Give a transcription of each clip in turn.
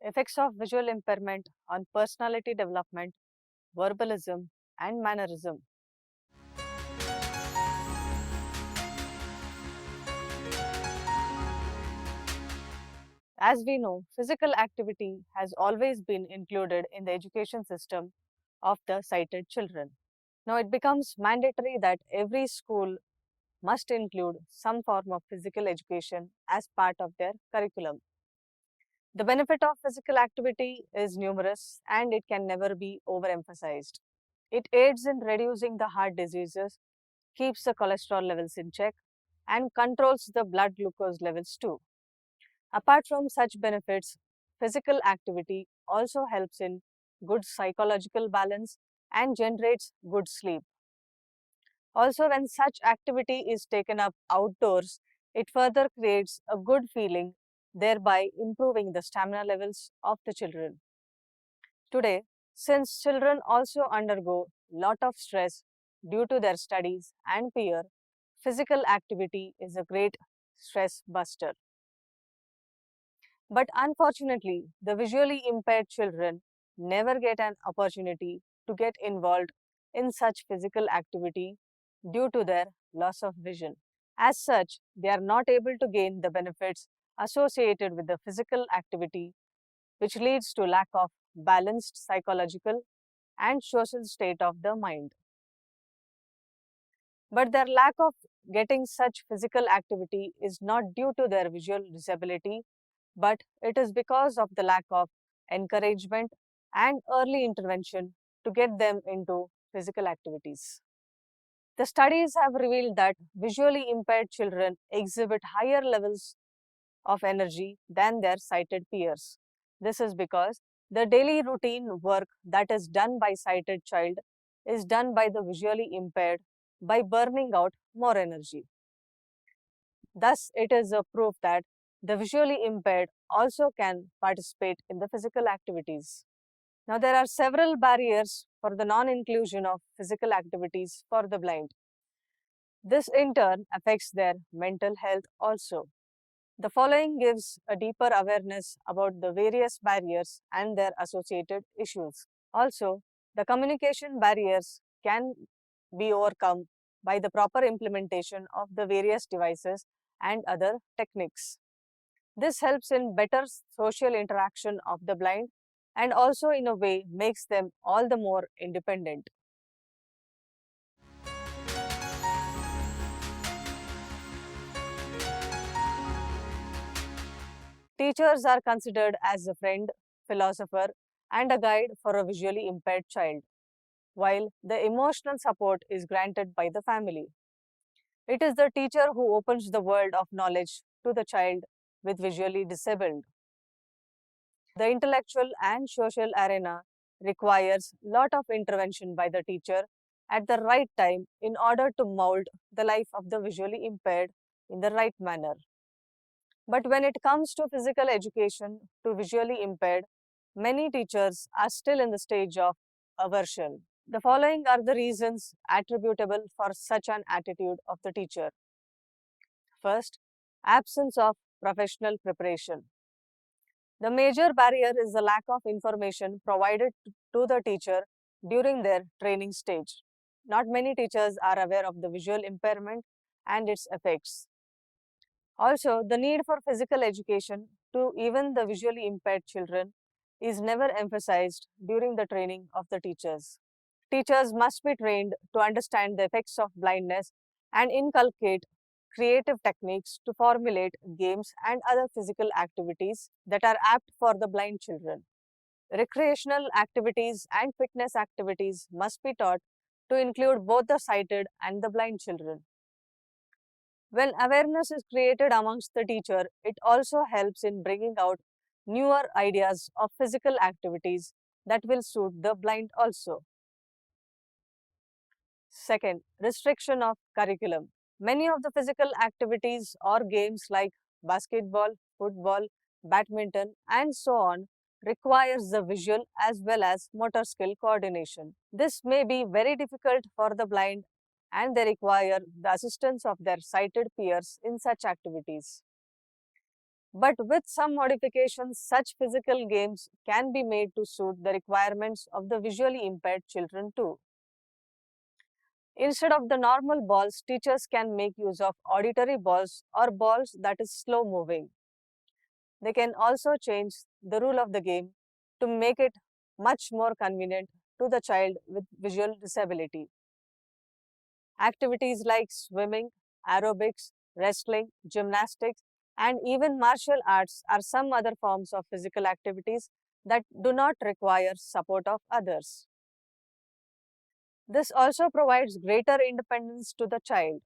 Effects of visual impairment on personality development, verbalism, and mannerism. As we know, physical activity has always been included in the education system of the sighted children. Now it becomes mandatory that every school must include some form of physical education as part of their curriculum. The benefit of physical activity is numerous and it can never be overemphasized. It aids in reducing the heart diseases, keeps the cholesterol levels in check, and controls the blood glucose levels too. Apart from such benefits, physical activity also helps in good psychological balance and generates good sleep. Also, when such activity is taken up outdoors, it further creates a good feeling, thereby improving the stamina levels of the children. Today, since children also undergo lot of stress due to their studies and fear, physical activity is a great stress buster. But unfortunately, the visually impaired children never get an opportunity to get involved in such physical activity due to their loss of vision. As such, they are not able to gain the benefits associated with the physical activity, which leads to lack of balanced psychological and social state of the mind. But their lack of getting such physical activity is not due to their visual disability, but it is because of the lack of encouragement and early intervention to get them into physical activities. The studies have revealed that visually impaired children exhibit higher levels of energy than their sighted peers. This is because the daily routine work that is done by sighted child is done by the visually impaired by burning out more energy. Thus, it is a proof that the visually impaired also can participate in the physical activities. Now, there are several barriers for the non-inclusion of physical activities for the blind. This in turn affects their mental health also. The following gives a deeper awareness about the various barriers and their associated issues. Also, the communication barriers can be overcome by the proper implementation of the various devices and other techniques. This helps in better social interaction of the blind and also in a way makes them all the more independent. Teachers are considered as a friend, philosopher, and a guide for a visually impaired child, while the emotional support is granted by the family. It is the teacher who opens the world of knowledge to the child with visually disabled. The intellectual and social arena requires lot of intervention by the teacher at the right time in order to mold the life of the visually impaired in the right manner. But when it comes to physical education to visually impaired, many teachers are still in the stage of aversion. The following are the reasons attributable for such an attitude of the teacher. First, absence of professional preparation. The major barrier is the lack of information provided to the teacher during their training stage. Not many teachers are aware of the visual impairment and its effects. Also, the need for physical education to even the visually impaired children is never emphasized during the training of the teachers. Teachers must be trained to understand the effects of blindness and inculcate creative techniques to formulate games and other physical activities that are apt for the blind children. Recreational activities and fitness activities must be taught to include both the sighted and the blind children. When awareness is created amongst the teacher, it also helps in bringing out newer ideas of physical activities that will suit the blind also. Second, restriction of curriculum. Many of the physical activities or games like basketball, football, badminton, and so on requires the visual as well as motor skill coordination. This may be very difficult for the blind and they require the assistance of their sighted peers in such activities. But with some modifications, such physical games can be made to suit the requirements of the visually impaired children too. Instead of the normal balls, teachers can make use of auditory balls or balls that is slow moving. They can also change the rule of the game to make it much more convenient to the child with visual disability. Activities like swimming, aerobics, wrestling, gymnastics, and even martial arts are some other forms of physical activities that do not require support of others. This also provides greater independence to the child.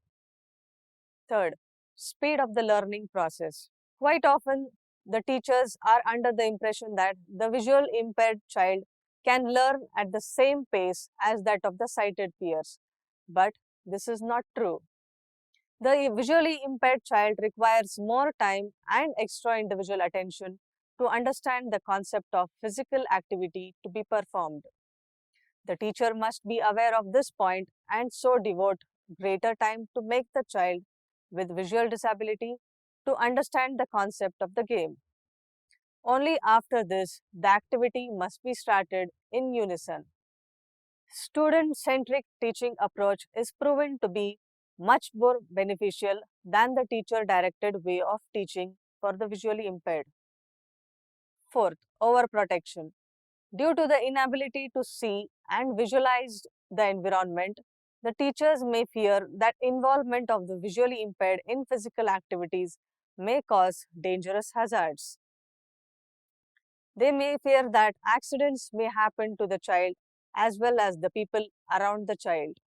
Third, speed of the learning process. Quite often, the teachers are under the impression that the visual impaired child can learn at the same pace as that of the sighted peers. But this is not true. The visually impaired child requires more time and extra individual attention to understand the concept of physical activity to be performed. The teacher must be aware of this point and so devote greater time to make the child with visual disability to understand the concept of the game. Only after this, the activity must be started in unison. Student-centric teaching approach is proven to be much more beneficial than the teacher-directed way of teaching for the visually impaired. Fourth, overprotection. Due to the inability to see and visualize the environment, the teachers may fear that involvement of the visually impaired in physical activities may cause dangerous hazards. They may fear that accidents may happen to the child as well as the people around the child.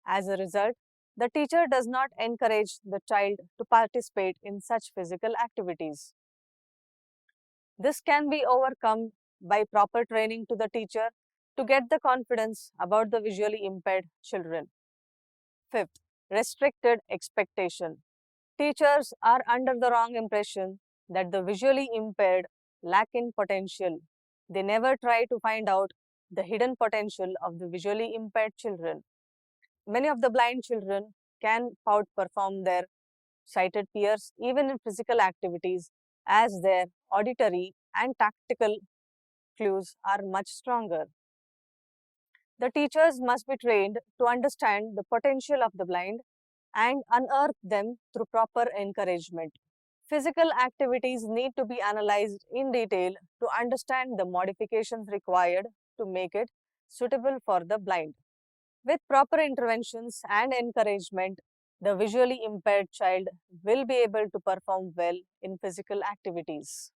As a result, the teacher does not encourage the child to participate in such physical activities. This can be overcome by proper training to the teacher to get the confidence about the visually impaired children. Fifth, restricted expectation. Teachers are under the wrong impression that the visually impaired lack in potential. They never try to find out the hidden potential of the visually impaired children. Many of the blind children can outperform their sighted peers even in physical activities as their auditory and tactical clues are much stronger. The teachers must be trained to understand the potential of the blind and unearth them through proper encouragement. Physical activities need to be analyzed in detail to understand the modifications required to make it suitable for the blind. With proper interventions and encouragement, the visually impaired child will be able to perform well in physical activities.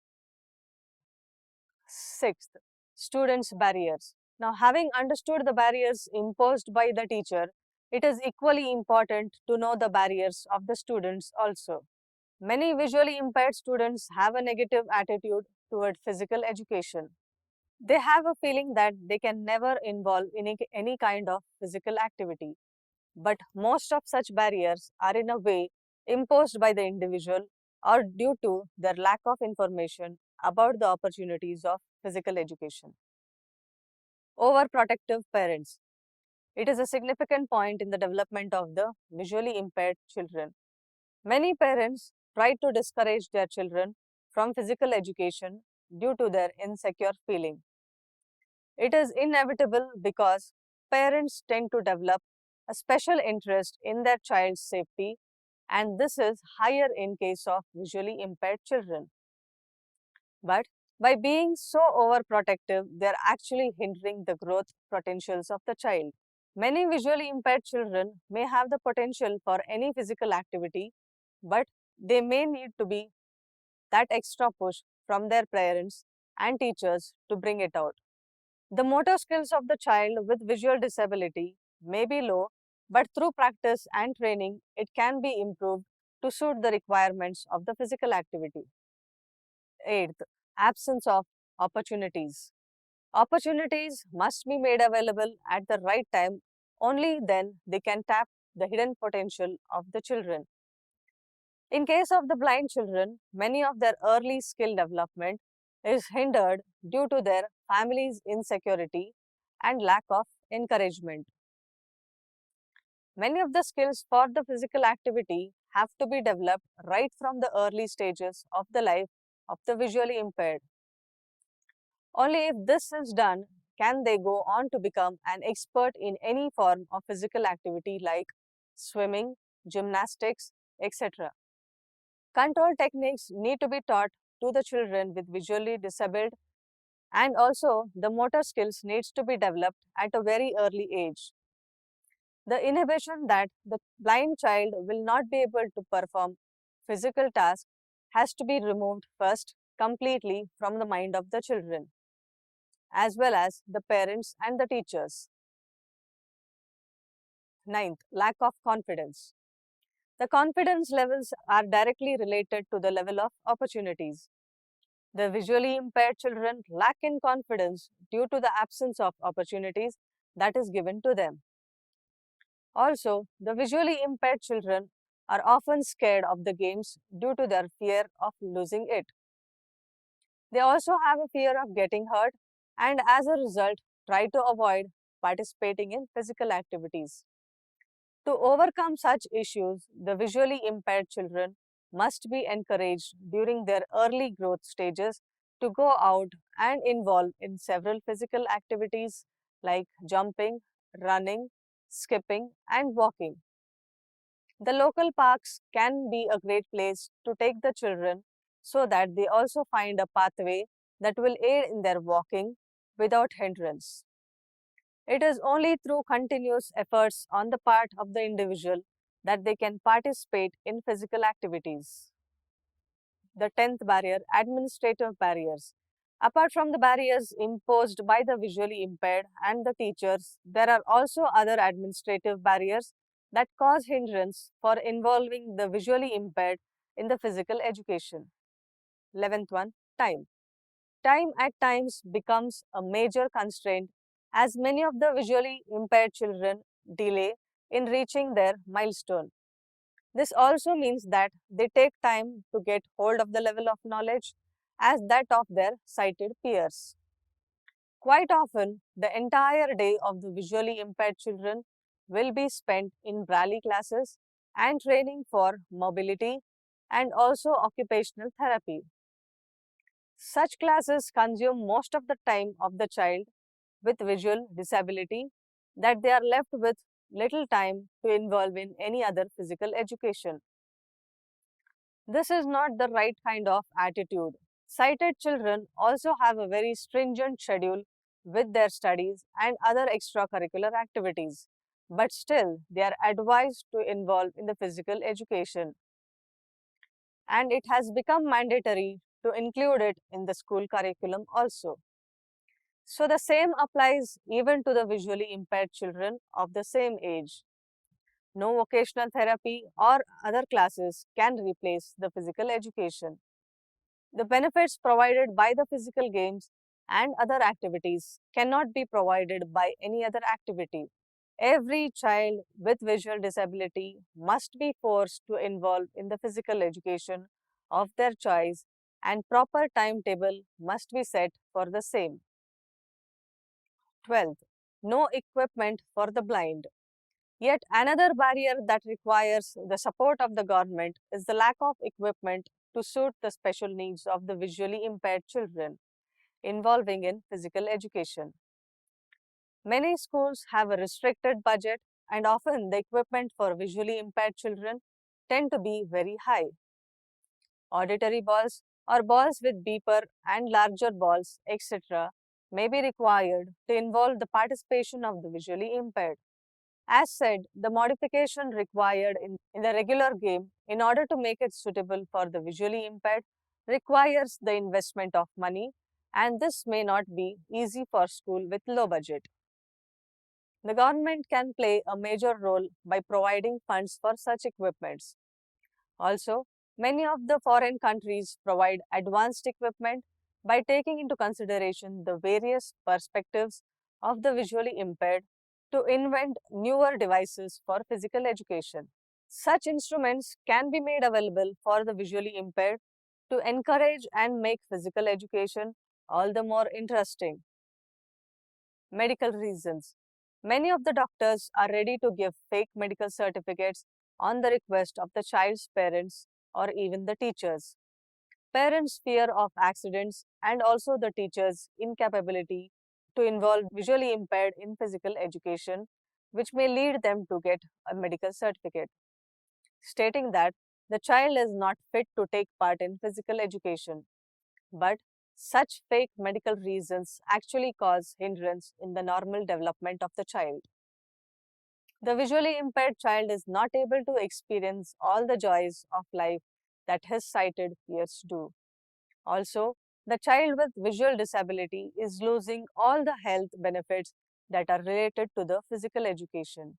Sixth, students' barriers. Now, having understood the barriers imposed by the teacher, it is equally important to know the barriers of the students also. Many visually impaired students have a negative attitude toward physical education. They have a feeling that they can never involve in any kind of physical activity. But most of such barriers are in a way imposed by the individual or due to their lack of information about the opportunities of physical education. Overprotective parents. It is a significant point in the development of the visually impaired children. Many parents try to discourage their children from physical education due to their insecure feeling. It is inevitable because parents tend to develop a special interest in their child's safety, and this is higher in case of visually impaired children. But by being so overprotective, they are actually hindering the growth potentials of the child. Many visually impaired children may have the potential for any physical activity, but they may need to be that extra push from their parents and teachers to bring it out. The motor skills of the child with visual disability may be low, but through practice and training, it can be improved to suit the requirements of the physical activity. Eighth, absence of opportunities. Opportunities must be made available at the right time, only then they can tap the hidden potential of the children. In case of the blind children, many of their early skill development is hindered due to their family's insecurity and lack of encouragement. Many of the skills for the physical activity have to be developed right from the early stages of the life of the visually impaired. Only if this is done can they go on to become an expert in any form of physical activity like swimming, gymnastics, etc. Control techniques need to be taught to the children with visually disabled, and also the motor skills needs to be developed at a very early age. The inhibition that the blind child will not be able to perform physical tasks has to be removed first completely from the mind of the children, as well as the parents and the teachers. Ninth, lack of confidence. The confidence levels are directly related to the level of opportunities. The visually impaired children lack in confidence due to the absence of opportunities that is given to them. Also, the visually impaired children are often scared of the games due to their fear of losing it. They also have a fear of getting hurt and as a result try to avoid participating in physical activities. To overcome such issues, the visually impaired children must be encouraged during their early growth stages to go out and involve in several physical activities like jumping, running, skipping, and walking. The local parks can be a great place to take the children so that they also find a pathway that will aid in their walking without hindrance. It is only through continuous efforts on the part of the individual that they can participate in physical activities. The 10th barrier, administrative barriers. Apart from the barriers imposed by the visually impaired and the teachers, there are also other administrative barriers that cause hindrance for involving the visually impaired in the physical education. 11th one, time. Time at times becomes a major constraint as many of the visually impaired children delay in reaching their milestone. This also means that they take time to get hold of the level of knowledge as that of their sighted peers. Quite often, the entire day of the visually impaired children will be spent in Braille classes and training for mobility and also occupational therapy. Such classes consume most of the time of the child with visual disability that they are left with little time to involve in any other physical education. This is not the right kind of attitude. Sighted children also have a very stringent schedule with their studies and other extracurricular activities, but still they are advised to involve in the physical education. And it has become mandatory to include it in the school curriculum also. So the same applies even to the visually impaired children of the same age. No vocational therapy or other classes can replace the physical education. The benefits provided by the physical games and other activities cannot be provided by any other activity. Every child with visual disability must be forced to involve in the physical education of their choice and proper timetable must be set for the same. 12th, no equipment for the blind. Yet another barrier that requires the support of the government is the lack of equipment to suit the special needs of the visually impaired children involving in physical education. Many schools have a restricted budget and often the equipment for visually impaired children tend to be very high. Auditory balls or balls with beeper and larger balls, etc. may be required to involve the participation of the visually impaired. As said, the modification required in the regular game in order to make it suitable for the visually impaired requires the investment of money and this may not be easy for school with low budget. The government can play a major role by providing funds for such equipments. Also, many of the foreign countries provide advanced equipment by taking into consideration the various perspectives of the visually impaired to invent newer devices for physical education. Such instruments can be made available for the visually impaired to encourage and make physical education all the more interesting. Medical reasons. Many of the doctors are ready to give fake medical certificates on the request of the child's parents or even the teachers. Parents' fear of accidents and also the teachers' incapability to involve visually impaired in physical education, which may lead them to get a medical certificate, stating that the child is not fit to take part in physical education. But such fake medical reasons actually cause hindrance in the normal development of the child. The visually impaired child is not able to experience all the joys of life that his sighted peers do. Also, the child with visual disability is losing all the health benefits that are related to the physical education.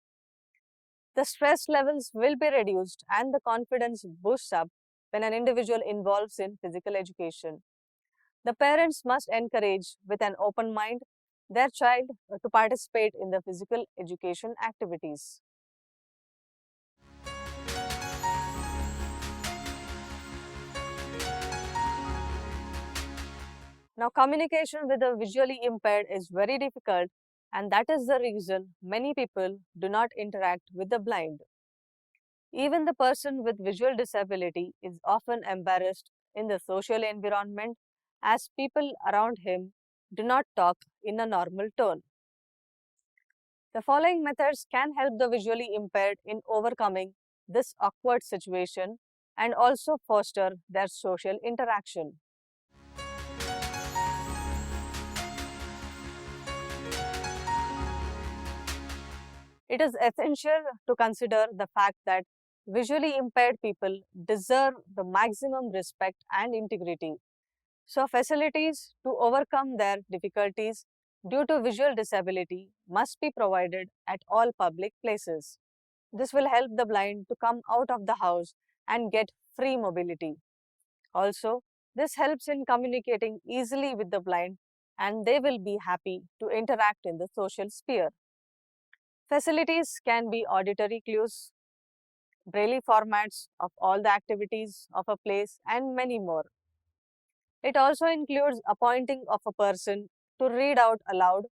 The stress levels will be reduced and the confidence boosts up when an individual involves in physical education. The parents must encourage with an open mind their child to participate in the physical education activities. Now, communication with the visually impaired is very difficult, and that is the reason many people do not interact with the blind. Even the person with visual disability is often embarrassed in the social environment as people around him do not talk in a normal tone. The following methods can help the visually impaired in overcoming this awkward situation and also foster their social interaction. It is essential to consider the fact that visually impaired people deserve the maximum respect and integrity. So, facilities to overcome their difficulties due to visual disability must be provided at all public places. This will help the blind to come out of the house and get free mobility. Also, this helps in communicating easily with the blind and they will be happy to interact in the social sphere. Facilities can be auditory clues, braille formats of all the activities of a place, and many more. It also includes appointing of a person to read out aloud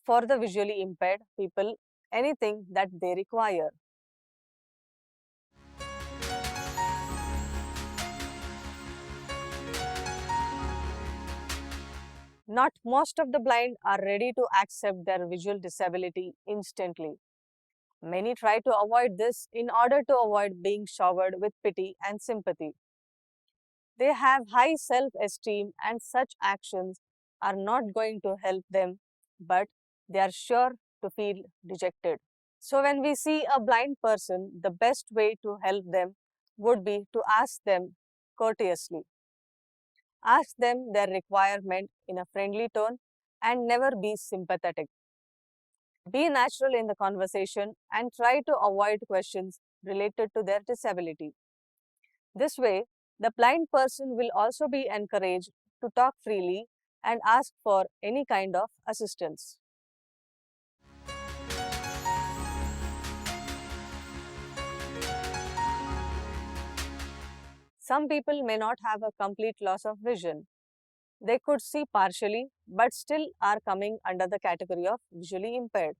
for the visually impaired people anything that they require. Not most of the blind are ready to accept their visual disability instantly. Many try to avoid this in order to avoid being showered with pity and sympathy. They have high self-esteem and such actions are not going to help them, but they are sure to feel dejected. So when we see a blind person, the best way to help them would be to ask them courteously. Ask them their requirement in a friendly tone and never be sympathetic. Be natural in the conversation and try to avoid questions related to their disability. This way, the blind person will also be encouraged to talk freely and ask for any kind of assistance. Some people may not have a complete loss of vision. They could see partially but still are coming under the category of visually impaired.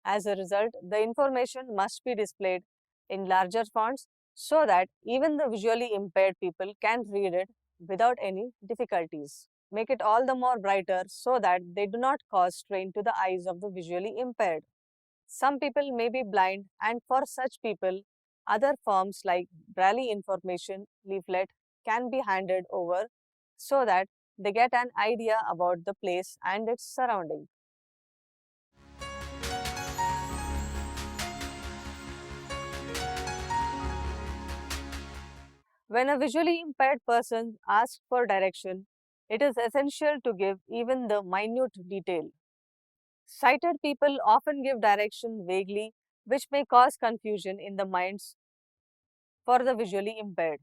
As a result, the information must be displayed in larger fonts so that even the visually impaired people can read it without any difficulties. Make it all the more brighter so that they do not cause strain to the eyes of the visually impaired. Some people may be blind, and for such people, other forms like braille information leaflet can be handed over so that they get an idea about the place and its surrounding. When a visually impaired person asks for direction, It is essential to give even the minute detail. Sighted people often give direction vaguely, which may cause confusion in the minds for the visually impaired.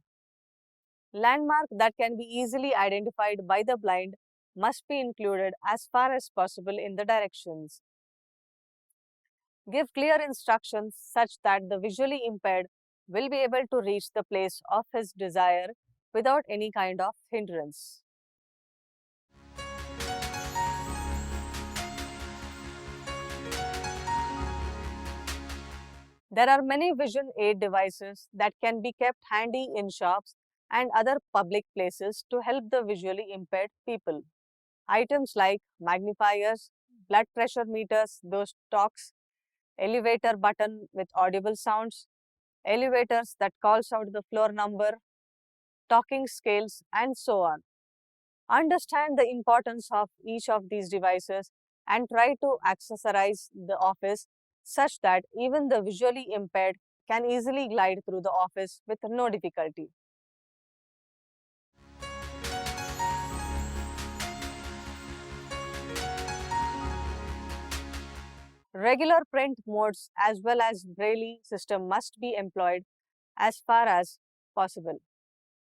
Landmarks that can be easily identified by the blind must be included as far as possible in the directions. Give clear instructions such that the visually impaired will be able to reach the place of his desire without any kind of hindrance. There are many vision aid devices that can be kept handy in shops and other public places to help the visually impaired people. Items like magnifiers, blood pressure meters, those talks, elevator button with audible sounds, elevators that calls out the floor number, talking scales, and so on. Understand the importance of each of these devices and try to accessorize the office such that even the visually impaired can easily glide through the office with no difficulty. Regular print modes as well as braille system must be employed as far as possible.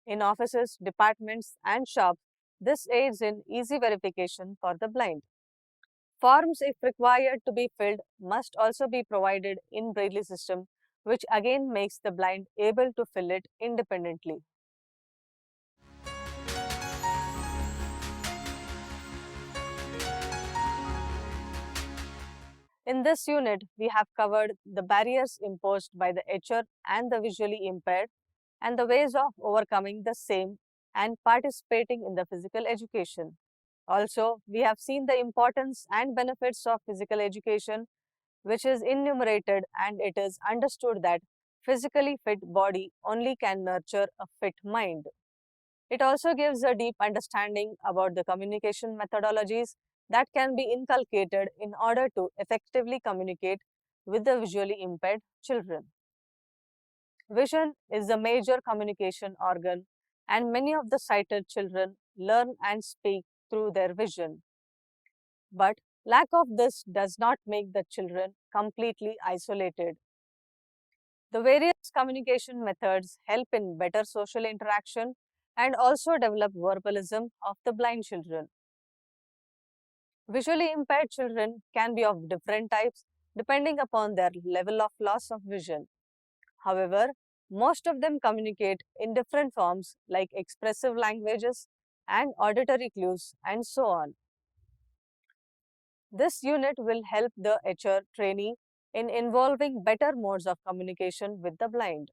In offices, departments, and shops, this aids in easy verification for the blind. Forms, if required to be filled, must also be provided in braille system, which again makes the blind able to fill it independently. In this unit, we have covered the barriers imposed by the HR and the visually impaired and the ways of overcoming the same and participating in the physical education. Also, we have seen the importance and benefits of physical education, which is enumerated, and it is understood that physically fit body only can nurture a fit mind. It also gives a deep understanding about the communication methodologies that can be inculcated in order to effectively communicate with the visually impaired children. Vision is a major communication organ, and many of the sighted children learn and speak through their vision. But lack of this does not make the children completely isolated. The various communication methods help in better social interaction and also develop verbalism of the blind children. Visually impaired children can be of different types depending upon their level of loss of vision. However, most of them communicate in different forms like expressive languages and auditory clues and so on. This unit will help the HR trainee in involving better modes of communication with the blind.